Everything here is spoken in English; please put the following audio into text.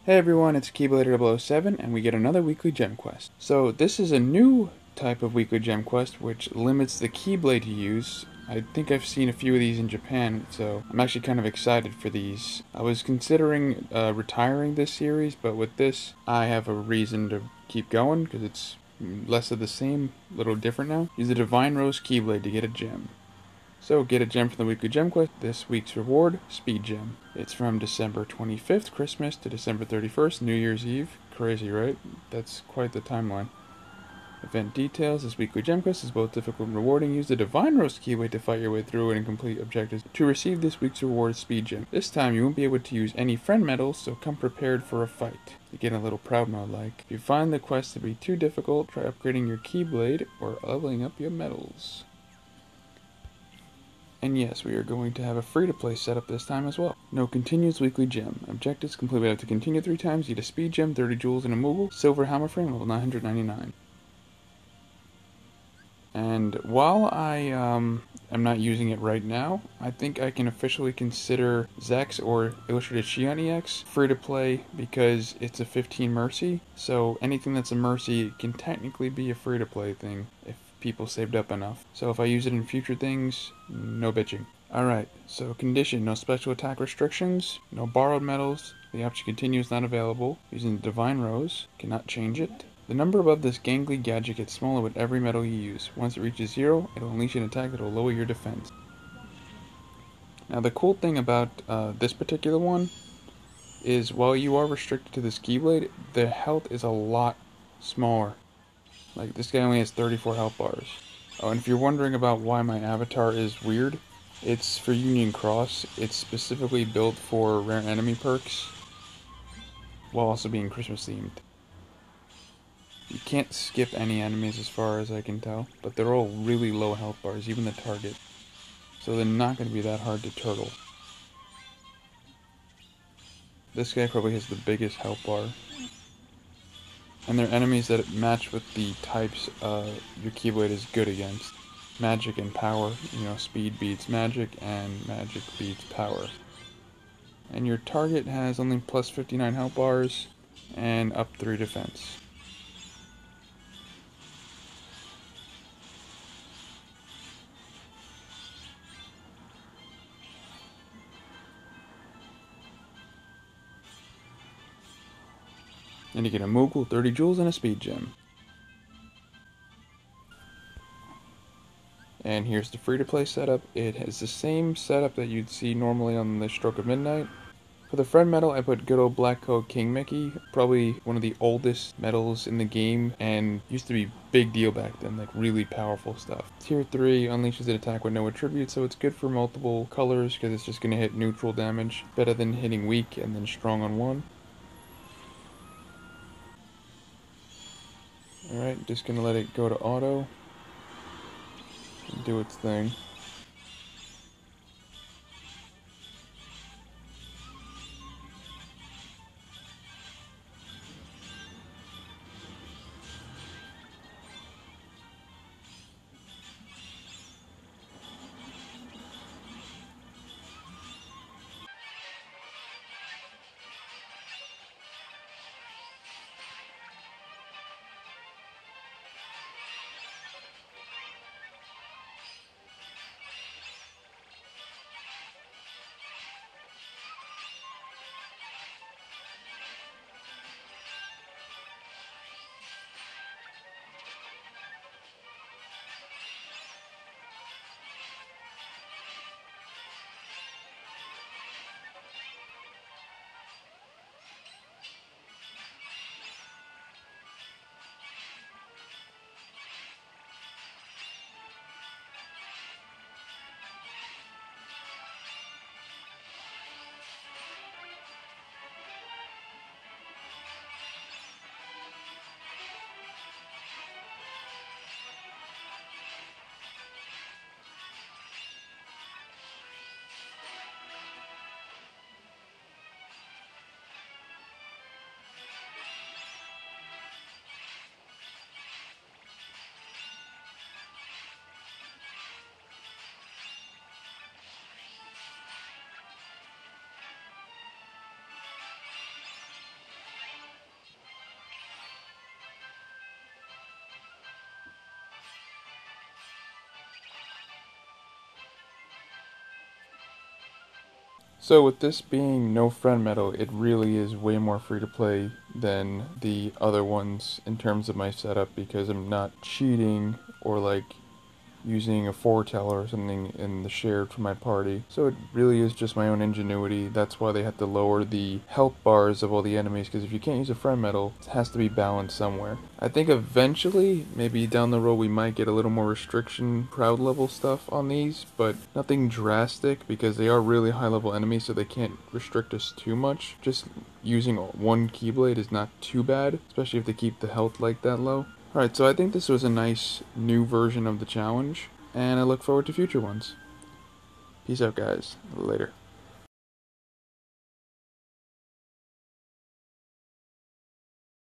Hey everyone, it's Keyblade007 and we get another weekly gem quest. So this is a new type of weekly gem quest which limits the Keyblade you use. I think I've seen a few of these in Japan, so I'm actually kind of excited for these. I was considering retiring this series, but with this I have a reason to keep going because it's less of the same, a little different now. Use the Divine Rose Keyblade to get a gem. So, get a gem from the weekly gem quest. This week's reward, Speed Gem. It's from December 25th, Christmas, to December 31st, New Year's Eve. Crazy, right? That's quite the timeline. Event details. This weekly gem quest is both difficult and rewarding. Use the Divine Rose Keyway to fight your way through and complete objectives. To receive this week's reward, Speed Gem. This time you won't be able to use any friend medals, so come prepared for a fight. You get a little proud mode like. If you find the quest to be too difficult, try upgrading your Keyblade or leveling up your medals. And yes, we are going to have a free-to-play setup this time as well. No continuous weekly gem. Objectives complete. We have to continue 3 times. Eat a speed gem, 30 jewels in a Moogle, silver hammer frame, level 999. And while I am not using it right now, I think I can officially consider Zex or Illustrated Xion EX free-to-play because it's a 15 Mercy. So anything that's a Mercy can technically be a free-to-play thing if people saved up enough. So if I use it in future things, no bitching. Alright, so condition, no special attack restrictions, no borrowed medals, the option continue is not available. Using the Divine Rose, cannot change it. The number above this gangly gadget gets smaller with every medal you use. Once it reaches 0, it'll unleash an attack that will lower your defense. Now the cool thing about this particular one is while you are restricted to this Keyblade, the health is a lot smaller. Like, this guy only has 34 health bars. Oh, and if you're wondering about why my avatar is weird, it's for Union Cross. It's specifically built for rare enemy perks, while also being Christmas themed. You can't skip any enemies as far as I can tell, but they're all really low health bars, even the target. So they're not going to be that hard to turtle. This guy probably has the biggest health bar. And they're enemies that match with the types your Keyblade is good against. Magic and power. You know, speed beats magic and magic beats power. And your target has only plus 59 health bars and up 3 defense. And you get a Moogle, 30 jewels, and a speed gem. And here's the free-to-play setup. It has the same setup that you'd see normally on the Stroke of Midnight. For the friend medal, I put good old Black Coat King Mickey, probably one of the oldest medals in the game, and used to be big deal back then, like really powerful stuff. Tier 3 unleashes an attack with no attribute, so it's good for multiple colors because it's just going to hit neutral damage, better than hitting weak and then strong on one. Alright, just going to let it go to auto. Do its thing. So with this being no friend medal, it really is way more free to play than the other ones in terms of my setup, because I'm not cheating or like using a foreteller or something in the shared for my party. So it really is just my own ingenuity. That's why they had to lower the health bars of all the enemies, because if you can't use a friend medal, it has to be balanced somewhere. I think eventually, maybe down the road, we might get a little more restriction crowd level stuff on these, but nothing drastic, because they are really high level enemies, so they can't restrict us too much. Just using one Keyblade is not too bad, especially if they keep the health like that low. Alright, so I think this was a nice new version of the challenge, and I look forward to future ones. Peace out, guys. Later.